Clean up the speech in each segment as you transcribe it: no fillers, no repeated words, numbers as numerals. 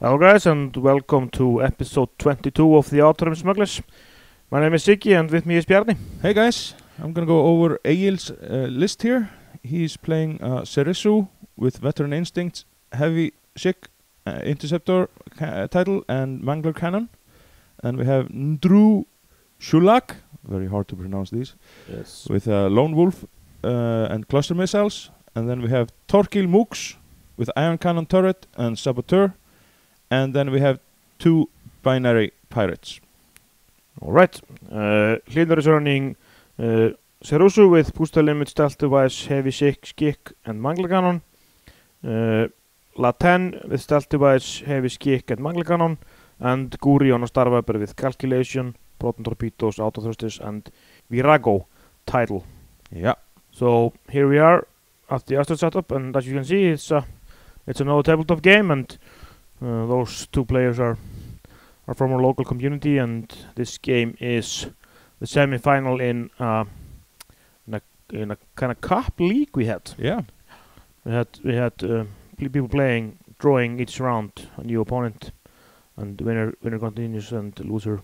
Hello guys and welcome to episode 22 of the Autumn Smugglers. My name is Siggi and with me is Bjarni. Hey guys, I'm gonna go over Egill's list here. He's playing Serisu with Veteran Instincts, Heavy Sick, Interceptor title and Mangler Cannon. And we have Ndru Shulak, very hard to pronounce these, Yes. with Lone Wolf and Cluster Missiles. And then we have Torkil Mooks with Iron Cannon Turret and Saboteur. And then we have 2 Binary Pirates. Alright. Hlynur is running Serisu with Booster Limit, Stealth Device, Heavy Sick, Skick and Mangler Cannon. La10 with Stealth Device, Heavy Skick and Mangler Cannon. And Guri on a Star Viper with Calculation, Proton Torpedoes, Auto Thrusters and Virago title. Yeah. So here we are at the Astro setup, and as you can see it's another tabletop game, and those 2 players are from our local community, and this game is the semi-final in a kind of cup league we had. Yeah. We had people playing, drawing each round a new opponent, and winner continues and loser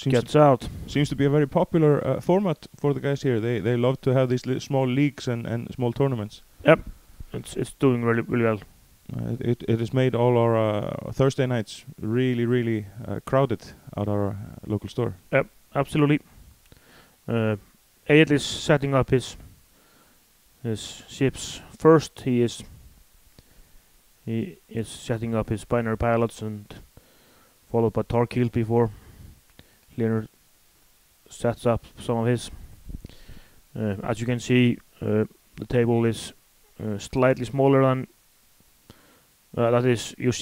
gets out. Seems to be a very popular format for the guys here. They love to have these small leagues and small tournaments. Yep, it's doing really well. It has made all our Thursday nights really crowded at our local store. Yep, absolutely. Egill is setting up his ships first. He is setting up his binary pilots, and followed by Torkil before Hlynur sets up some of his. As you can see, the table is slightly smaller than. That is, you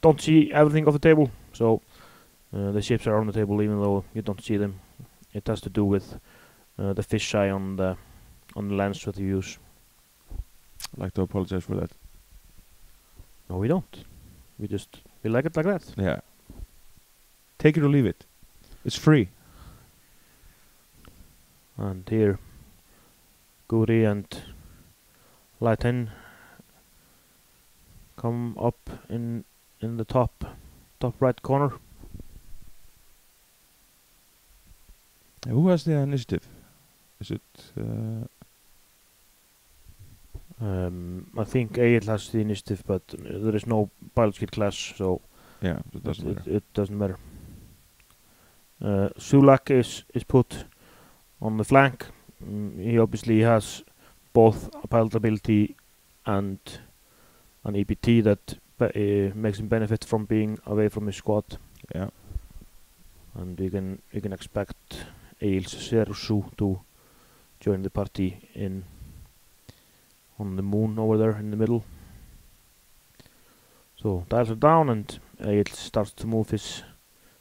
don't see everything of the table, so the ships are on the table even though you don't see them. It has to do with the fisheye on the lens that you use. I'd like to apologize for that. No, we don't. We like it like that. Yeah. Take it or leave it. It's free. And here, Guri and Lighten come up in the top right corner. Who has the initiative? Is it? I think Egill has the initiative, but there is no pilot skill class, so yeah, it doesn't matter. It doesn't matter. Sulak is put on the flank. He obviously has both a pilot ability and an EPT that makes him benefit from being away from his squad. Yeah. And we can expect Egill's Serisu to join the party on the moon over there in the middle. So dials are down and Egill starts to move his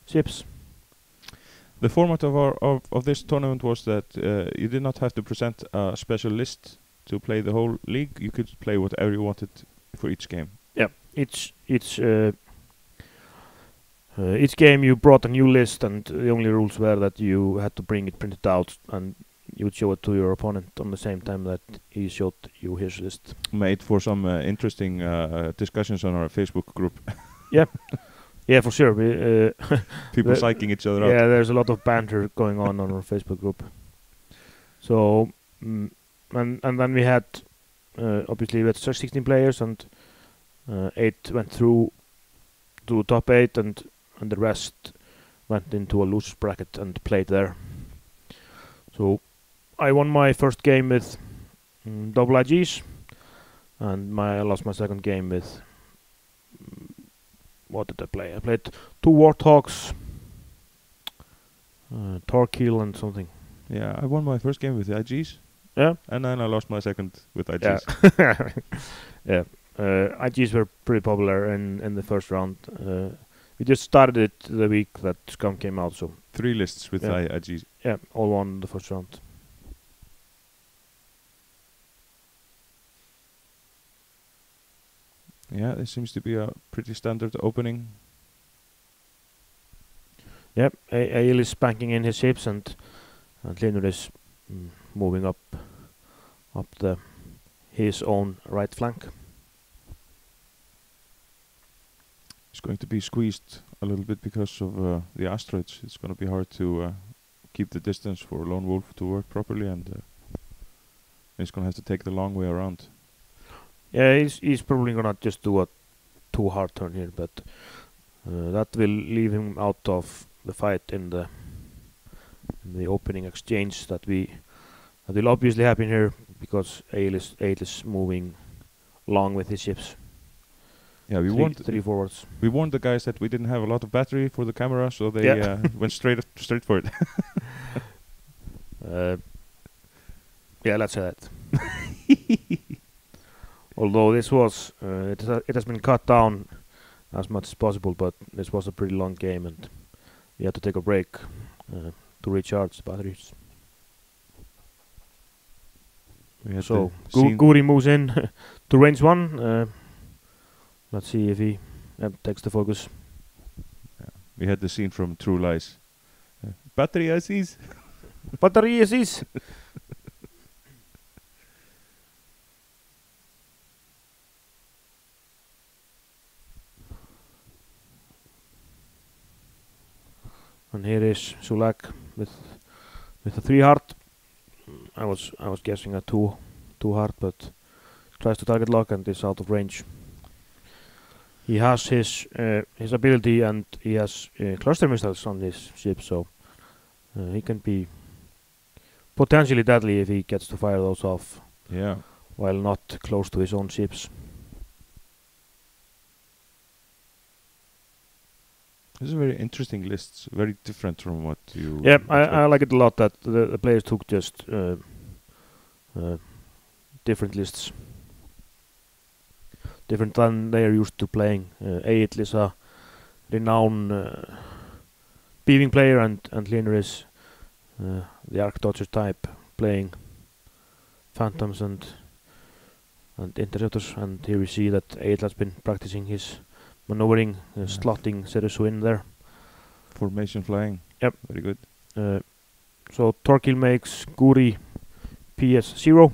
ships. The format of this tournament was that you did not have to present a special list to play the whole league. You could play whatever you wanted for each game. Yeah, each game you brought a new list, and the only rules were that you had to bring it printed out and you would show it to your opponent on the same time that he showed you his list. Made for some interesting discussions on our Facebook group. Yeah. Yeah, for sure. People psyching each other out. Yeah, there's a lot of banter going on our Facebook group. So, and then we had, obviously we had 16 players, and 8 went through to top 8, and the rest went into a loose bracket and played there. So, I won my first game with double IGs, and I lost my second game with. What did I play? I played 2 Warthogs, Torkil and something. Yeah, I won my first game with the IGs. Yeah. And then I lost my second with IGs. Yeah. Yeah. IGs were pretty popular in the first round. We just started it the week that Scum came out, so 3 lists with IGs. Yeah, all won the first round. Yeah, this seems to be a pretty standard opening. Yep, Egill is banking in his ships, and Hlynur is moving up his own right flank. is going to be squeezed a little bit because of the asteroids. It's going to be hard to keep the distance for Lone Wolf to work properly, and he's going to have to take the long way around. Yeah, he's probably gonna just do a too hard turn here, but that will leave him out of the fight in the opening exchange that will obviously happen here because Egill is moving along with his ships. Yeah, three forwards. We warned the guys that we didn't have a lot of battery for the camera, so they went straight for it. Yeah, let's say that. Although this was, it has been cut down as much as possible, but this was a pretty long game, and we had to take a break to recharge the batteries. So Guri moves in to range 1. Let's see if he takes the focus. Yeah. We had the scene from True Lies. Battery ICs. Battery ICs. And here is Sulak with a 3 heart. I was guessing a 2 heart, but tries to target lock and is out of range. He has his ability, and he has cluster missiles on this ship, so he can be potentially deadly if he gets to fire those off. Yeah. While not close to his own ships. This is a very interesting list, very different from what you... Yeah, I like it a lot that the players took just different lists. Different than they are used to playing. Egill is a renowned B-wing player, and Hlynur is the Arc Dodger type, playing Phantoms and Interceptors. And here we see that Egill has been practicing his maneuvering, slotting Serisu in there. Formation flying. Yep. Very good. So Thorkill makes Guri PS0,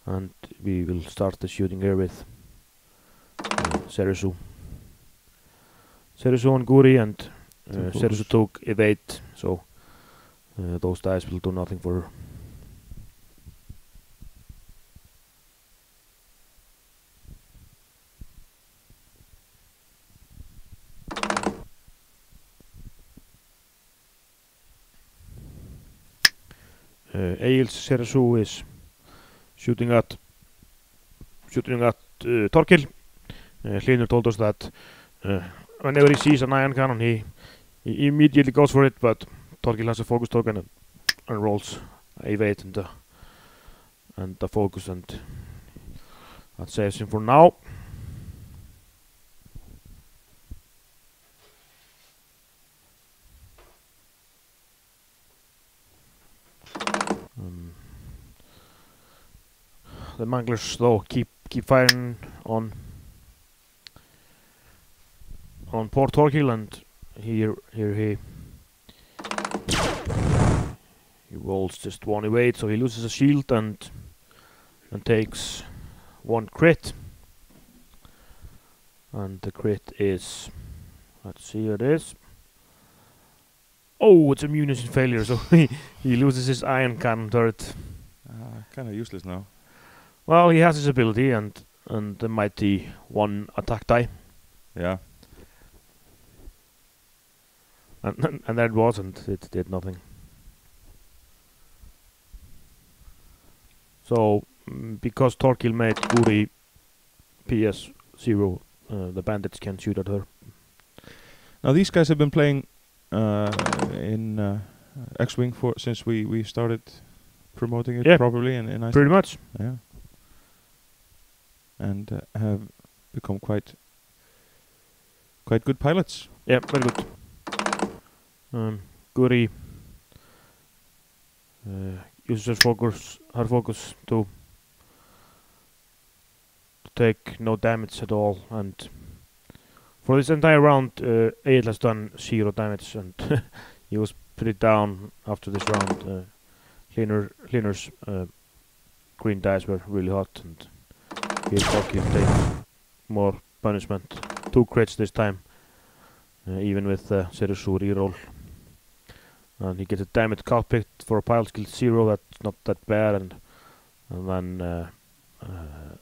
and we will start the shooting here with Serisu. Serisu on Guri, and Serisu took evade, so those dice will do nothing for her. Egill's Serisu is shooting at Thorkill. Hlynur told us that whenever he sees an ion cannon, he immediately goes for it, but Thorkill has a focus token and rolls evade and the focus, and that saves him for now. The Smugglers though keep firing on poor Thorkill, and here he rolls just 1 evade, so he loses a shield and takes 1 crit. And the crit is, let's see, here it is. Oh, it's a munition failure, so he loses his ion cannon turret. Kind of useless now. Well, he has his ability and the mighty 1 attack die. Yeah. And that wasn't. It did nothing. So, because Thorkill made Guri PS0, the bandits can shoot at her. Now these guys have been playing in X-Wing since we started promoting it properly in Iceland. Pretty much. Yeah. And have become quite good pilots. Yeah, very good. Guri uses her focus to take no damage at all, and for this entire round Egill has done 0 damage, and he was pretty down after this round. Hlynur's green dice were really hot, and here Thorkill takes more punishment. 2 crits this time, even with the Serisu reroll. And he gets a damage cockpit for a pilot skill 0, that's not that bad, and then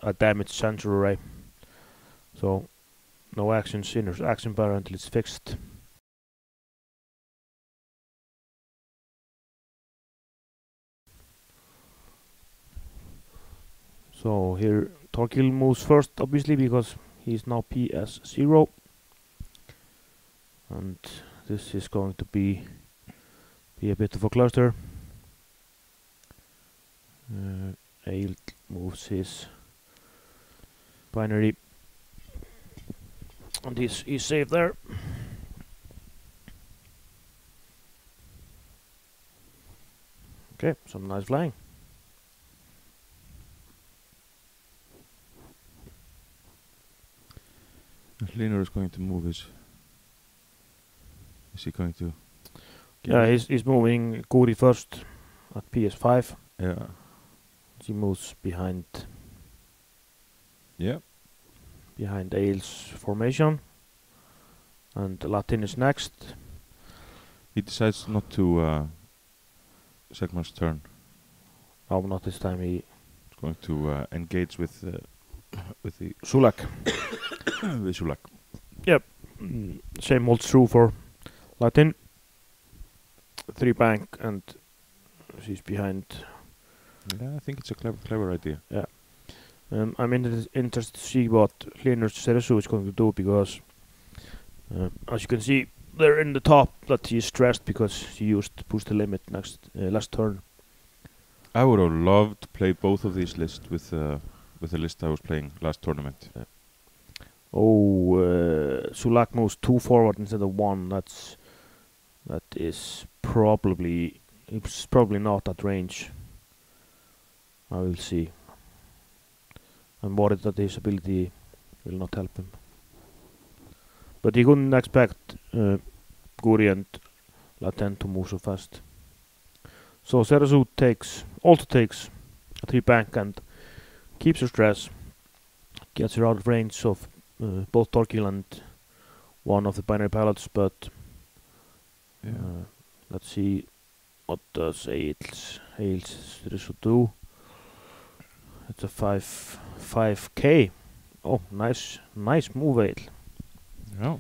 a damage sensor array. So no actions in his action bar until it's fixed. So here Torkil moves first, obviously, because he's now PS0. And this is going to be a bit of a cluster. Egill moves his binary. And he's safe there. Okay, some nice flying. Hlynur is going to move his. Is he going to? Yeah, he's moving Guri first at PS5. Yeah. He moves behind. Yeah. Behind Egill's formation, and Latin is next. He decides not to Segmar's turn. Oh, not this time. He He's going to engage with the Sulak. with Sulak. Yep. Same holds true for Latin. 3 bank, and she's behind. Yeah, I think it's a clever idea. Yeah. I'm interested to see what Hlynur's Serisu is going to do, because as you can see there in the top that he is stressed because he used push the limit last turn. I would have loved to play both of these lists with the list I was playing last tournament. Yeah. Oh, Sulak moves 2 forward instead of 1. That is probably, it's probably not at range. I will see. I'm worried that his ability will not help him. But he couldn't expect Guri and Latin to move so fast. So Serisu also takes a 3 bank and keeps her stress. Gets her out of range of both Torkil and one of the binary pilots, but let's see what does Egill's Serisu do. It's a 5k. Oh, nice move, Egill. Yeah.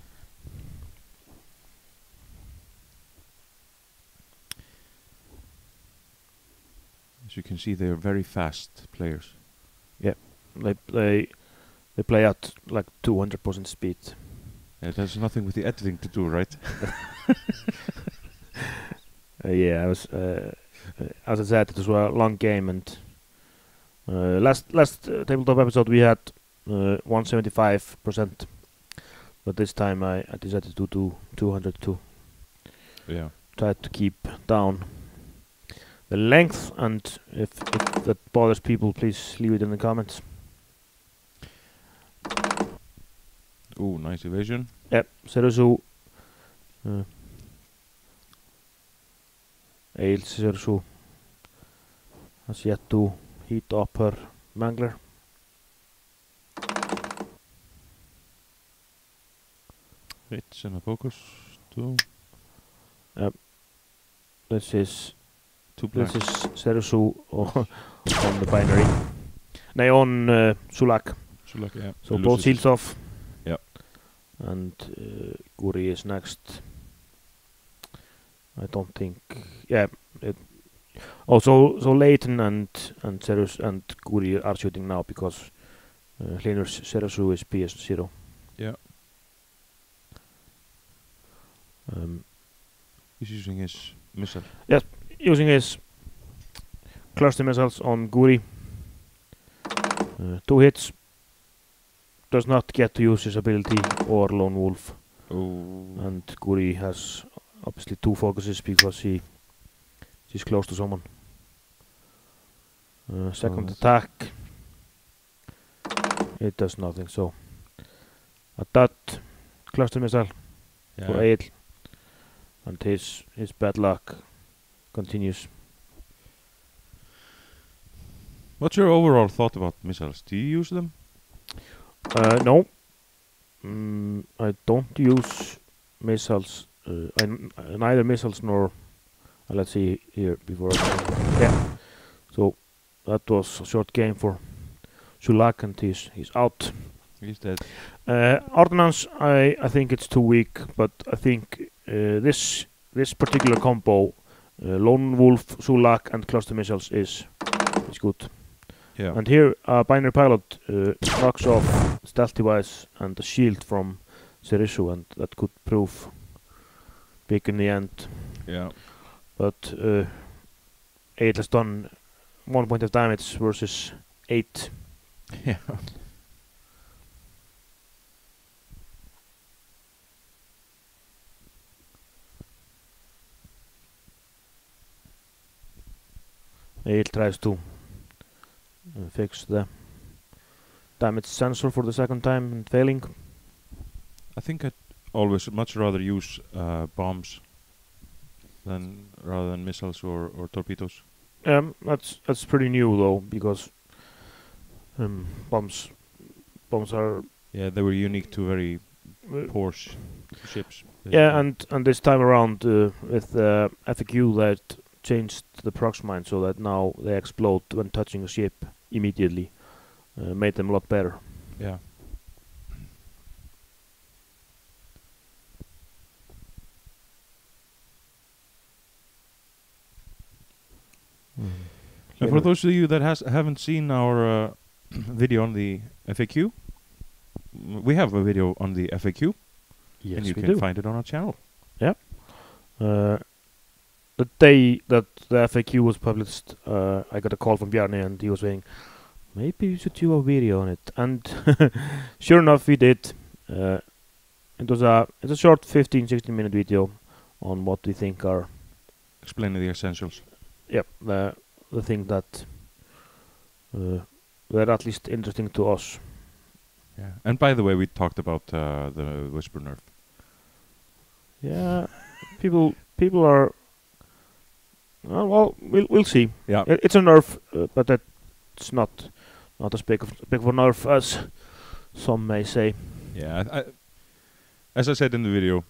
As you can see, they are very fast players. Yeah, they play at like 200% speed. It has nothing with the editing to do, right? Yeah, I was as I said, it was a long game, and last tabletop episode we had 175%, but this time I decided to do 202. Yeah. Try to keep down the length, and if that bothers people, please leave it in the comments. Ooh, nice evasion. Yep, Serisu. Egill Serisu has yet to heat up her mangler. Hits and a focus. 2. Yep. This is 2 black. This is Serisu on the binary. Nay, on Sulak. Sulak, yeah. So both shields off. Yep. And Guri is next. I don't think. Yeah. So Leighton and Serisu and Guri are shooting now because Hlynur's Serisu is PS0. Yeah. He's using his missile. Yes, using his cluster missiles on Guri. 2 hits. Does not get to use his ability or Lone Wolf. Oh. And Guri has obviously 2 focuses because she's close to someone. Second attack. It does nothing, so a dot cluster missile for Egill. And his bad luck continues. What's your overall thought about missiles? Do you use them? No. I don't use missiles. Neither missiles nor. Let's see here before. Yeah. So that was a short game for Sulak, and he's out. He's dead. Ordnance, I think it's too weak, but I think this particular combo, Lone Wolf, Sulak, and cluster missiles is good. Yeah. And here, Binary Pilot knocks off stealth device and the shield from Serisu, and that could prove big in the end. Yeah. But Egill has done 1 point of damage versus 8. Yeah. Egill tries to fix the damage sensor for the second time and failing. I think I'd always much rather use bombs rather than missiles or torpedoes. That's pretty new though, because bombs are they were unique to very poor ships. Yeah, and this time around with FAQ that changed the prox mine so that now they explode when touching a ship immediately, made them a lot better. Yeah. And for those of you that haven't seen our video on the FAQ, we have a video on the FAQ, Yes, and you we can do. find it on our channel. The day that the FAQ was published, I got a call from Bjarni, and he was saying, maybe you should do a video on it. And sure enough, we did. It's a short 15-16 minute video on what we think are Explaining the essentials. the thing that were at least interesting to us. Yeah. And by the way, we talked about the Whisper nerf. Yeah, people are. Well, we'll see. Yeah. It's a nerf, but it's not as big of a nerf as some may say. Yeah. As I said in the video.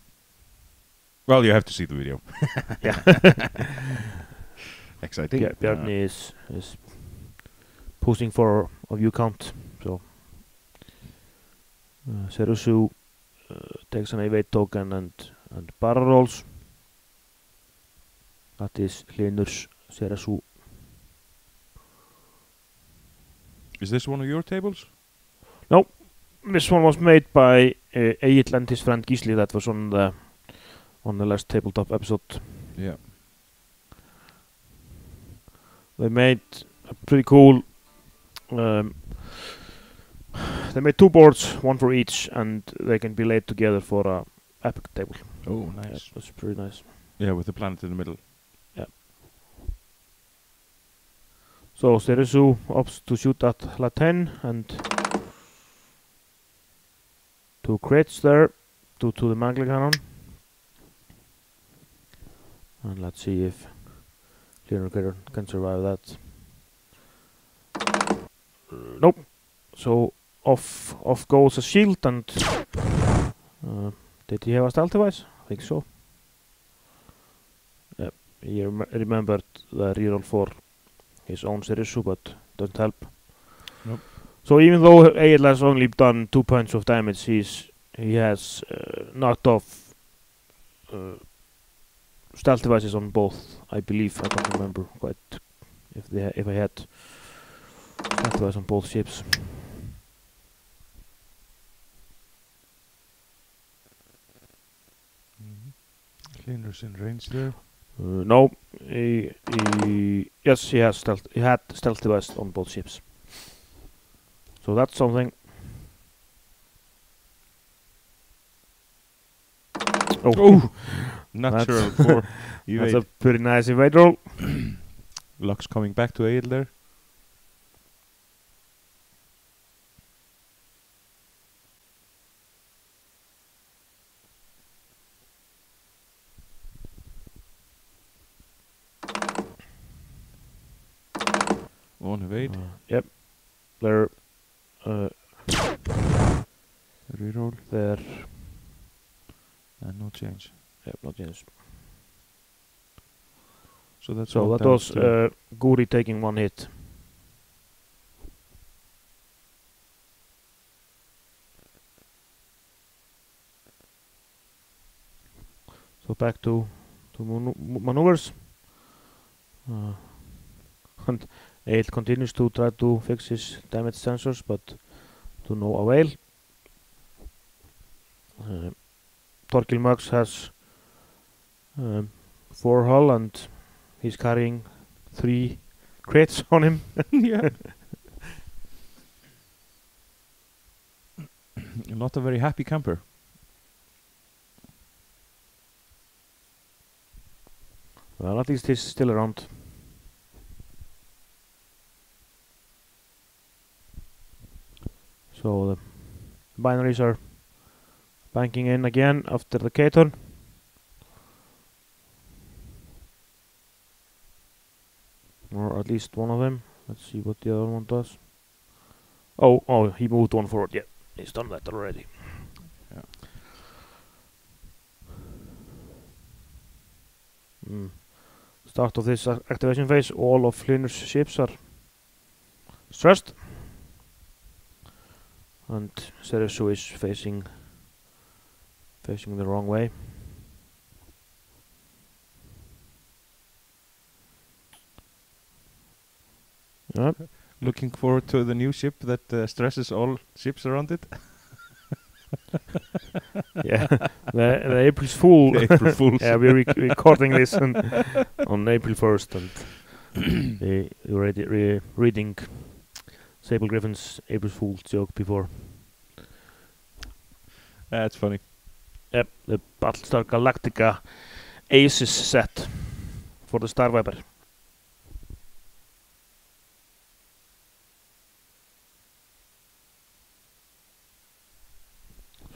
Well, you have to see the video. Yeah. Exciting. Yeah, Bjarni is pushing for a view count. So Serisu takes an evade token and barrel rolls. That is Hlynur's Serisu. Is this one of your tables? This one was made by Egill and his friend Gisli. That was on the last tabletop episode. Yeah. They made a pretty cool. They made 2 boards, one for each, and they can be laid together for a epic table. Oh, nice. That's pretty nice. Yeah, with the planet in the middle. So Serisu opts to shoot at La 10 and 2 crits there to the Mangler cannon. And let's see if Hlynur can survive that. Nope. So off goes a shield, and did he have a stealth device? I think so. Yep. He remembered the reroll for his own Serisu, but doesn't help. Nope. So even though Egill has only done 2 points of damage, he has knocked off stealth devices on both. I believe, I don't remember quite if I had stealth device on both ships. Hlynur's in range there. No, yes, he has stealth. He had stealth device on both ships. So that's something. Oh, Natural for that's a pretty nice evade roll. Lux coming back to Egill there. One evade. Yep. They're Reroll there. and no change. Yep, no change. So that's So one that down was to Guri taking one hit. So back to maneuvers. And Egill continues to try to fix his damage sensors, but to no avail. Thorkill Muggs has 4 hull and he's carrying 3 crates on him. yeah. Not a very happy camper. Well, at least he's still around. So the binaries are banking in again after the K-turn. Or at least one of them. Let's see what the other one does. Oh, he moved one forward. Yeah, he's done that already. Yeah. Start of this activation phase, all of Hlynur's ships are stressed. And Ceresu is facing the wrong way. Yep. Looking forward to the new ship that stresses all ships around it. Yeah, the April's Fool. The April Fools. Yeah, we're recording this on April 1st, and they already reading Sable Griffin's April Fool's joke before. That's funny. Yep, the Battlestar Galactica Aces set for the Star Viper.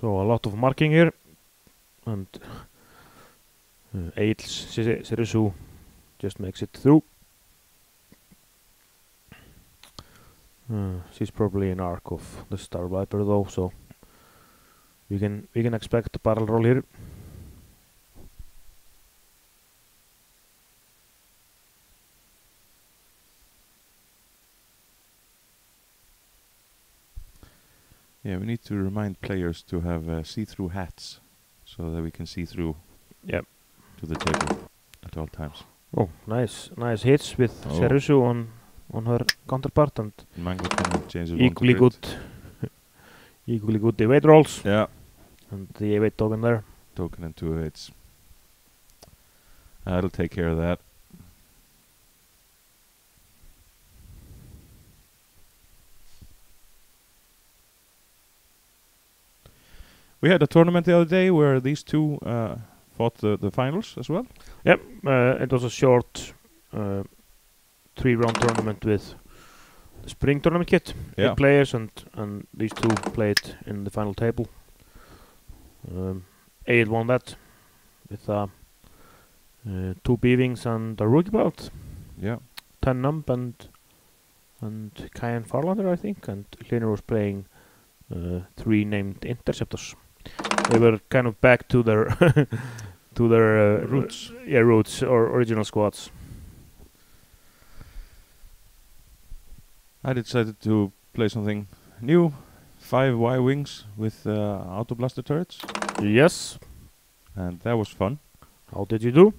So a lot of marking here, and Egill's Ceresu just makes it through. She's probably an arc of the Star Viper though, so we can expect a barrel roll here. Yeah, we need to remind players to have see-through hats so that we can see through Yep. to the table at all times. Oh, nice hits with Oh. Ceresu on her counterpart, and Mango can change equally good evade rolls, Yeah, and the evade token there. token and 2 hits. That'll take care of that. We had a tournament the other day where these two fought the finals as well. Yep, it was a short 3-round tournament with the spring tournament kit. Yeah. 8 players, and these two played in the final table. Egill won that with 2 B-wings and a rookie belt, Yeah. 10 nump and Cayenne Farlander, I think, and Hlynur was playing 3 named interceptors. They were kind of back to their Roots. Roots or original squads. I decided to play something new. 5 Y-wings with auto blaster turrets, Yes. and that was fun. How did you do?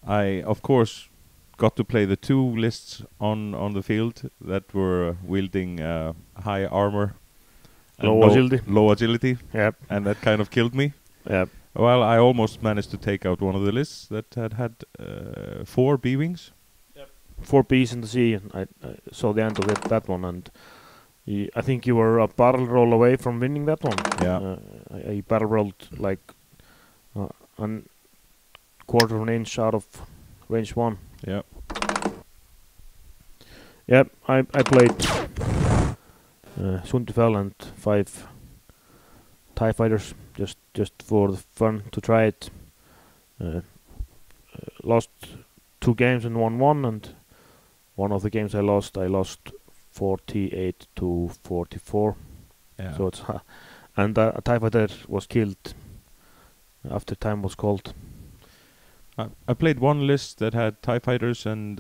I, of course, got to play the 2 lists on the field that were wielding high armor, and low agility, Yep. and that kind of killed me. Yep. Well, I almost managed to take out one of the lists that had 4 B-wings. 4 Bs in the sea, and I saw the end of that one, and I think you were a barrel roll away from winning that one. Yeah. I barrel rolled like a quarter of an inch out of range 1. Yeah. Yep, I played Sundufell and 5 TIE fighters just for the fun to try it. Lost 2 games and won 1, and one of the games I lost 48 to 44. Yeah. So it's and a TIE fighter was killed after time was called. I played one list that had TIE fighters and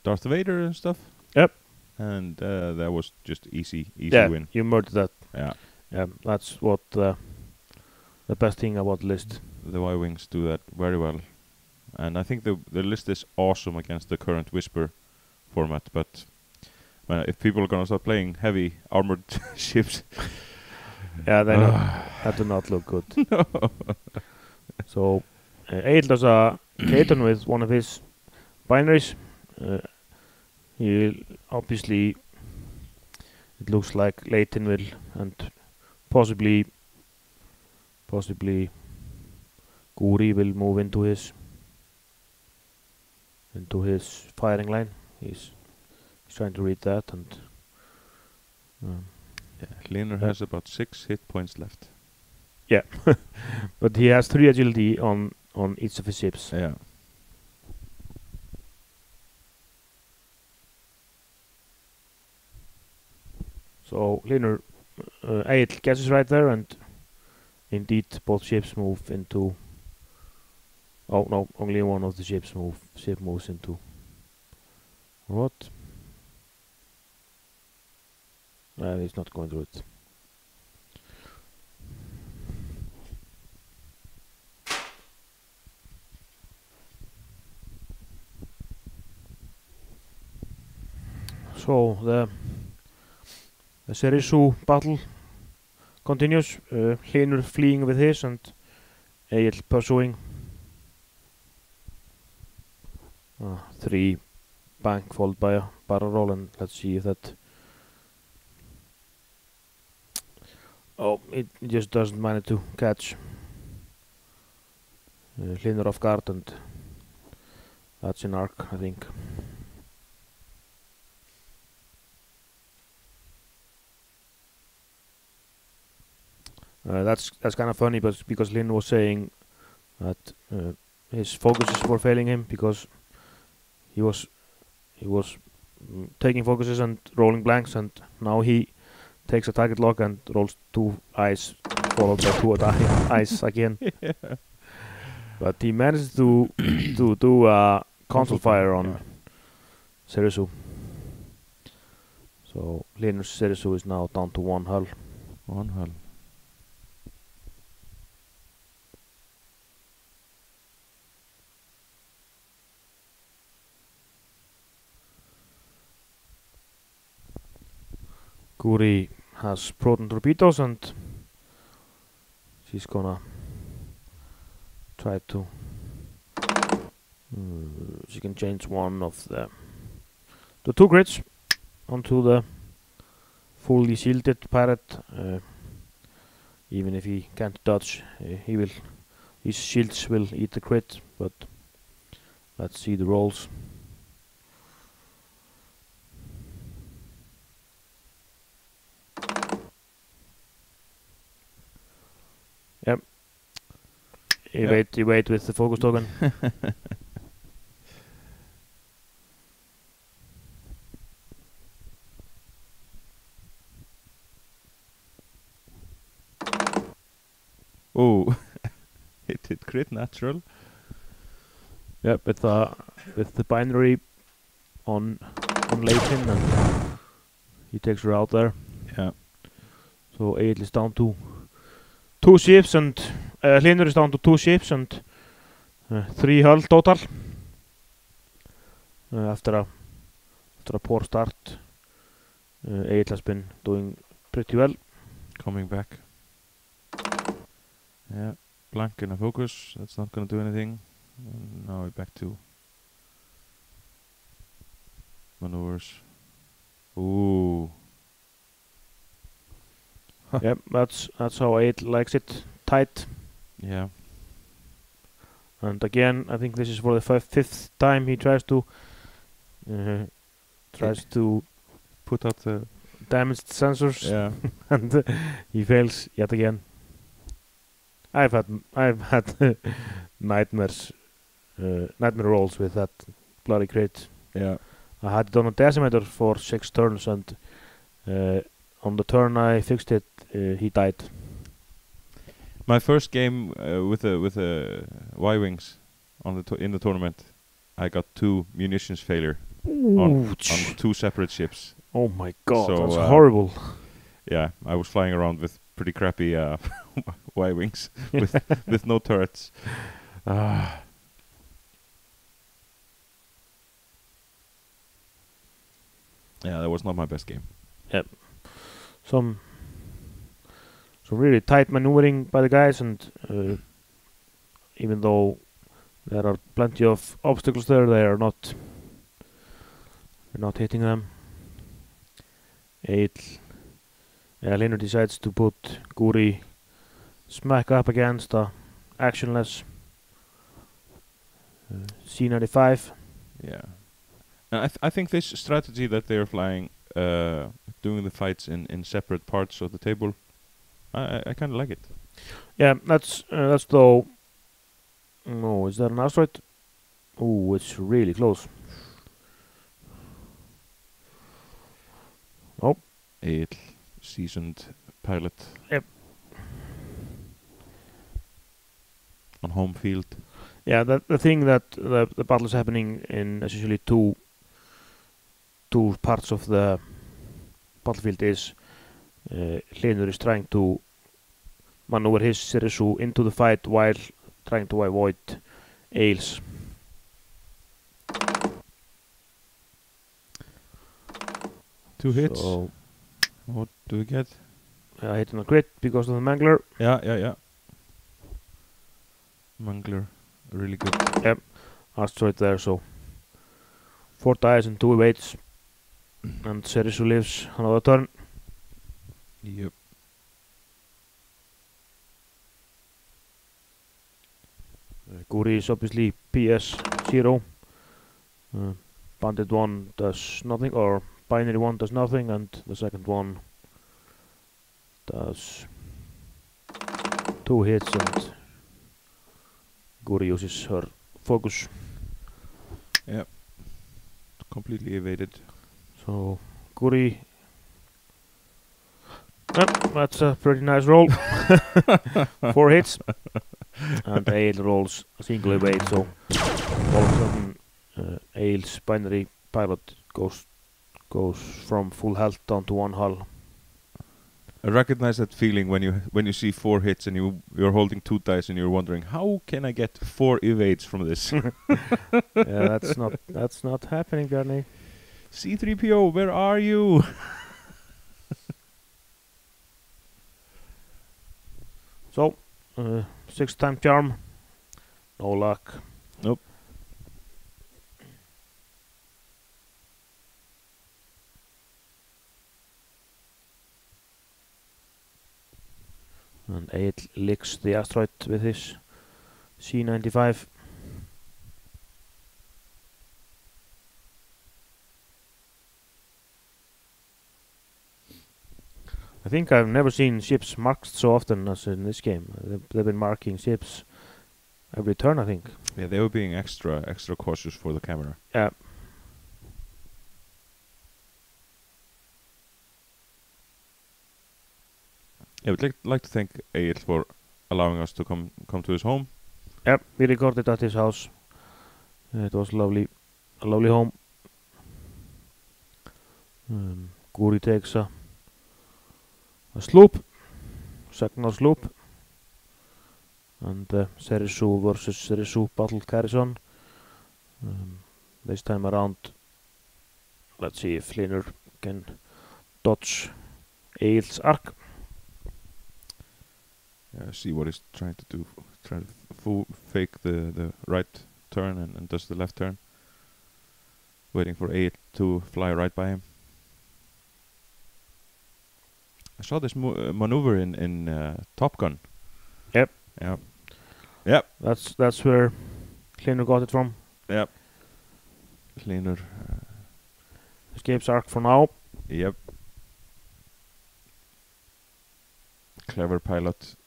Darth Vader and stuff. Yep. And that was just easy Yeah, win. you murdered that. Yeah. Yeah, that's what the best thing about the list. The Y-Wings do that very well. And I think the list is awesome against the current Whisper format, but if people are gonna start playing heavy armored ships, yeah, that do not look good. No. So Egill does a Caton with one of his binaries. He obviously, it looks like Leighton will, and possibly Guri will move into his firing line. He's trying to read that, and Hlynur has about 6 hit points left. yeah, but he has 3 agility on each of his ships. Yeah. So Hlynur, Egill guesses right there, and indeed both ships move into. Oh no, only one of the ships moves into. What? He's not going through it. So the Serisu battle continues. Hlynur fleeing with his and Egill pursuing. 3 bank followed by a barrel roll, and let's see if that. Oh, it just doesn't manage to catch Hlynur off guard, and that's an arc, I think. That's kind of funny, but because Hlynur was saying that his focuses were failing him because he was taking focuses and rolling blanks, and now he takes a target lock and rolls 2 eyes followed by 2 eyes again. Yeah. But he managed to do a console fire on Serisu. So Hlynur's Serisu is now down to 1 hull. 1 hull. Guri has proton torpedoes, and she's gonna try to. She can change one of the 2 grids onto the fully shielded pirate. Even if he can't dodge, his shields will eat the crit. But let's see the rolls. Yep. You wait with the focus token. Oh, it did crit natural. Yep, with the binary on Leighton, and he takes her out there. Yeah. So Egill is down to 2 ships, and Hlynur is down to 2 ships and 3 hull total. After a poor start, Egill has been doing pretty well. Coming back. Yeah, blank in a focus. That's not gonna do anything. And now we're back to maneuvers. Ooh. Yep, that's how Egill likes it, tight. Yeah. And again, I think this is for the 5th time he tries to put out the damaged sensors. Yeah. And he fails yet again. I've had nightmare rolls with that bloody crit. Yeah. I had it on a decimator for 6 turns, and on the turn I fixed it, he died. My first game with the Y-wings on the in the tournament, I got 2 munitions failure on 2 separate ships. Oh my god, So, that's horrible. Yeah, I was flying around with pretty crappy Y-wings with no turrets. Yeah, that was not my best game. Some really tight maneuvering by the guys, and even though there are plenty of obstacles there, they're not hitting them. Hlynur decides to put Guri smack up against a actionless C-95. Yeah, and I think this strategy that they're flying, doing the fights in separate parts of the table, I kind of like it. Yeah, that's though. No, is that an asteroid? Oh, it's really close. Oh, Egill, seasoned pilot. Yep. On home field. Yeah, the thing that the battle is happening in essentially two parts of the battlefield is Hlynur is trying to maneuver his Serisu into the fight while trying to avoid Egill's. Two hits. So What do we get? I hit on a crit because of the Mangler. Yeah. Mangler, really good. Yep, asteroid there, so 4 dies and 2 evades. And Serisu lives another turn. Yep. Guri is obviously PS 0. Bandit 1 does nothing, or Binary 1 does nothing, and the second one does 2 hits, and Guri uses her focus. Yep. Completely evaded. So Guri, that's a pretty nice roll. 4 hits. And Egill rolls a single evade, so all of a sudden Egill's binary pilot goes from full health down to 1 hull. I recognize that feeling when you see 4 hits and you're holding 2 dice and you're wondering, how can I get 4 evades from this? Yeah, that's not happening, Bjarni. C3PO, where are you? So 6-time charm, no luck. Nope. And Egill licks the asteroid with his C-95. I think I've never seen ships marked so often as in this game. They've been marking ships every turn, I think. Yeah, they were being extra cautious for the camera. Yeah. I would like to thank Egill for allowing us to come to his home. Yep, we recorded at his house. It was a lovely home. Guri takes a sloop, second sloop, and Serisu versus Serisu battle carries on. This time around, let's see if Hlynur can dodge Egill's arc. See what he's trying to do. Trying to fake the right turn and does the left turn. Waiting for Egill to fly right by him. I saw this maneuver in Top Gun. Yep. Yep. That's where Hlynur got it from. Yep. Hlynur escapes arc for now. Yep. Clever pilot.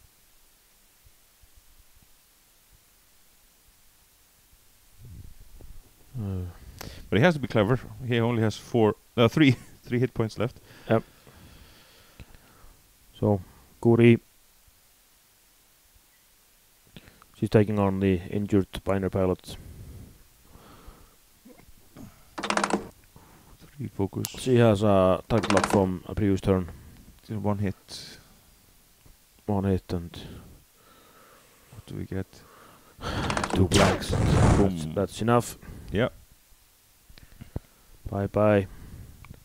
But he has to be clever. He only has 3 hit points left. Yep. So Guri, she's taking on the injured binary pilot. 3 focus. She has a target lock from a previous turn. 1 hit. 1 hit and What do we get? 2 blanks. Boom. That's enough. Yeah. Bye bye.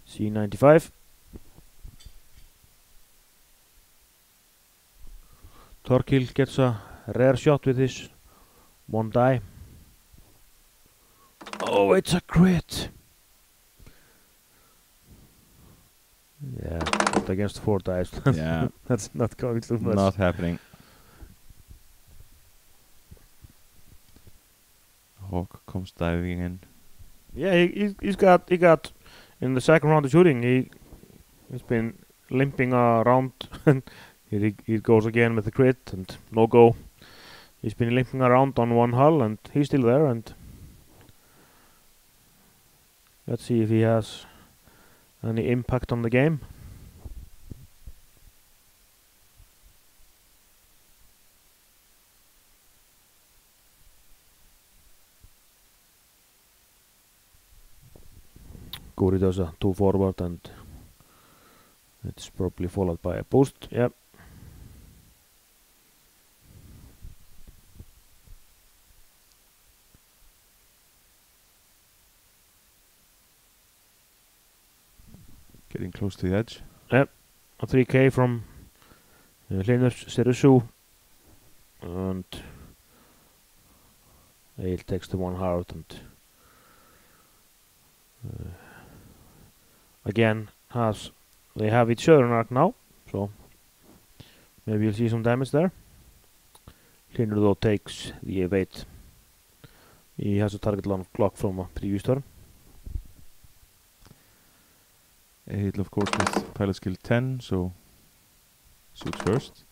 C95. Torkil gets a rare shot with his 1 die. Oh, it's a crit! Yeah, but against 4 dice. Yeah. That's not going too much. Not happening. Hawk comes diving in. Yeah, he got in the second round of shooting. He's been limping around. He goes again with the crit and no go. He's been limping around on 1 hull and he's still there. And let's see if he has any impact on the game. Guri does a 2 forward and it's probably followed by a boost. Yep. Getting close to the edge. A 3k from Hlynur Sirisu and Egill takes the 1 hard and again they have each other arc now, so maybe you'll see some damage there. Hlynur though takes the evade. He has a target lock from a previous turn. Egill, of course, with pilot skill 10, so shoots first.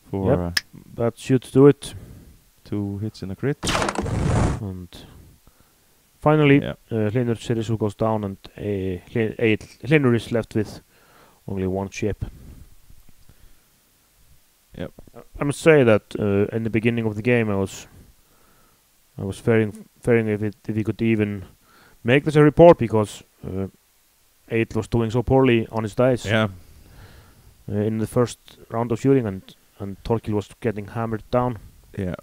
For That should do it. 2 hits and a crit. And finally, Hlynur Sirisu goes down and Hlynur is left with only 1 ship. Yep. I must say that in the beginning of the game I was fearing if he could even make this a report because Egill was doing so poorly on his dice. Yeah. In the first round of shooting and Torkil was getting hammered down. Yeah.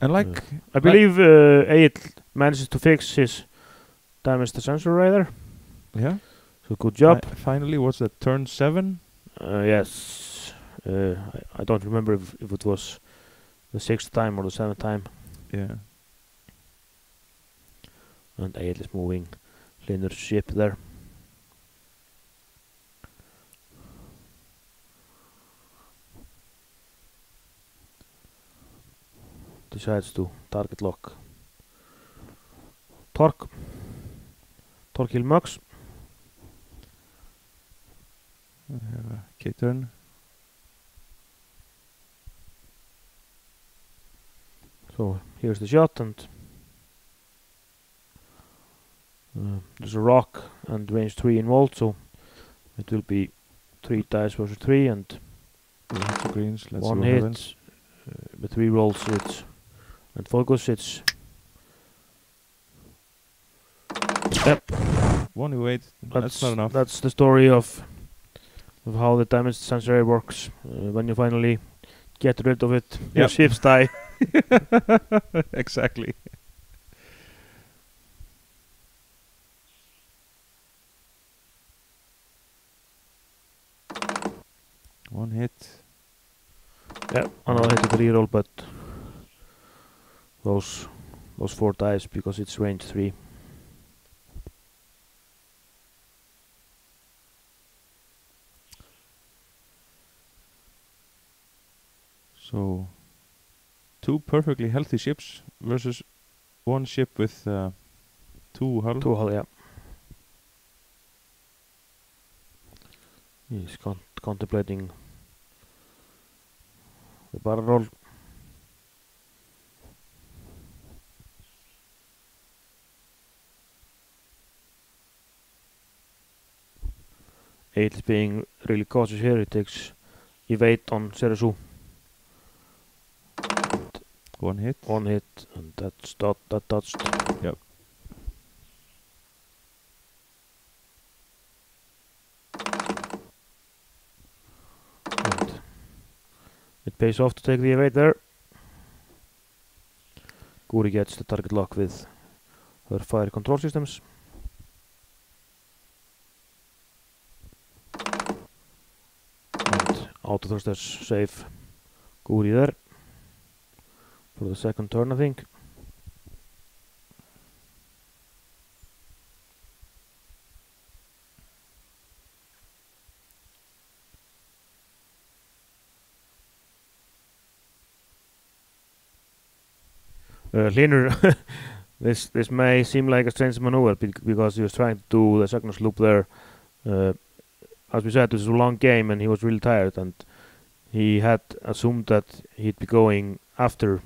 And like I believe Egill manages to fix his damaged sensor radar. Yeah. So good job. Finally, what's that? Turn 7? Yes. I don't remember if it was the 6th time or the 7th time. Yeah. And Egill is moving Hlynur's ship there. Decides to target lock Torkil Mux. I have a K-turn. So here's the shot and there's a rock and range 3 involved, so it will be 3 dice versus 3 and Greens. Let's 1 see what hit happens. with 3 rolls and focus it's 1 evade. That's not enough. That's the story of how the damage sensor works. When you finally get rid of it, your ships die. Exactly. One hit. Yeah, another hit with reroll, but those 4 dice because it's range 3. So 2 perfectly healthy ships versus 1 ship with 2 hull. 2 hull, yeah. He's contemplating the barrel roll. Egill is being really cautious here. He takes evade on Serisu. One hit. One hit, and that touched. Yep. And it pays off to take the evade there. Guri gets the target lock with her fire control systems. And auto thrusters save Guri there for the second turn, I think. Hlynur, this may seem like a strange maneuver because he was trying to do the Cygnus loop there. As we said, this is a long game and he was really tired, and he had assumed that he'd be going after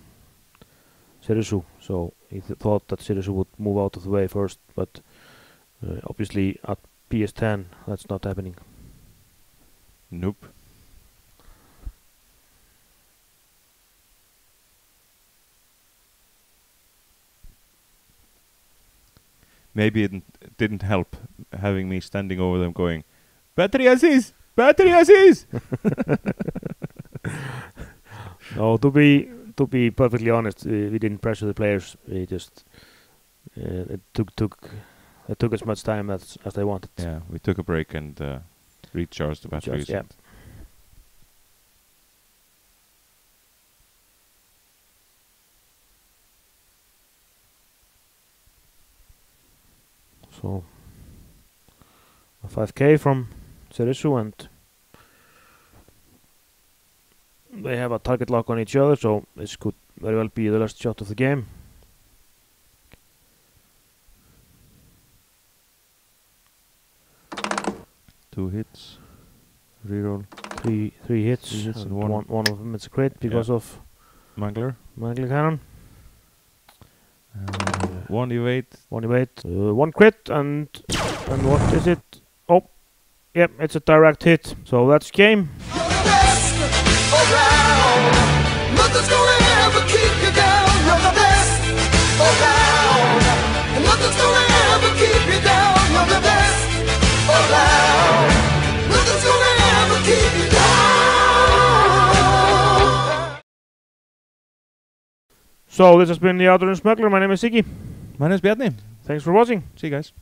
Serisu, so he thought that Serisu would move out of the way first, but obviously at PS10 that's not happening. Nope. Maybe it didn't help having me standing over them going, battery assist! Battery assist! No, to be perfectly honest, we didn't pressure the players. We just it took as much time as they wanted. Yeah, we took a break and recharged the batteries. Yeah. So a 5k from Serisu, and they have a target lock on each other, so this could very well be the last shot of the game. Two hits. Reroll. Three hits, and one of them is a crit because of Mangler cannon. One evade. One crit, and what is it? Oh, yep, it's a direct hit. So that's game. Nothing's gonna ever keep you down. You're the best around. And nothing's gonna ever keep you down. You're the best around. Nothing's gonna ever keep you down. So this has been the Outdoor Smuggler. My name is Siggy. My name is Bjarni. Thanks for watching. See you guys.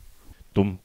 Dum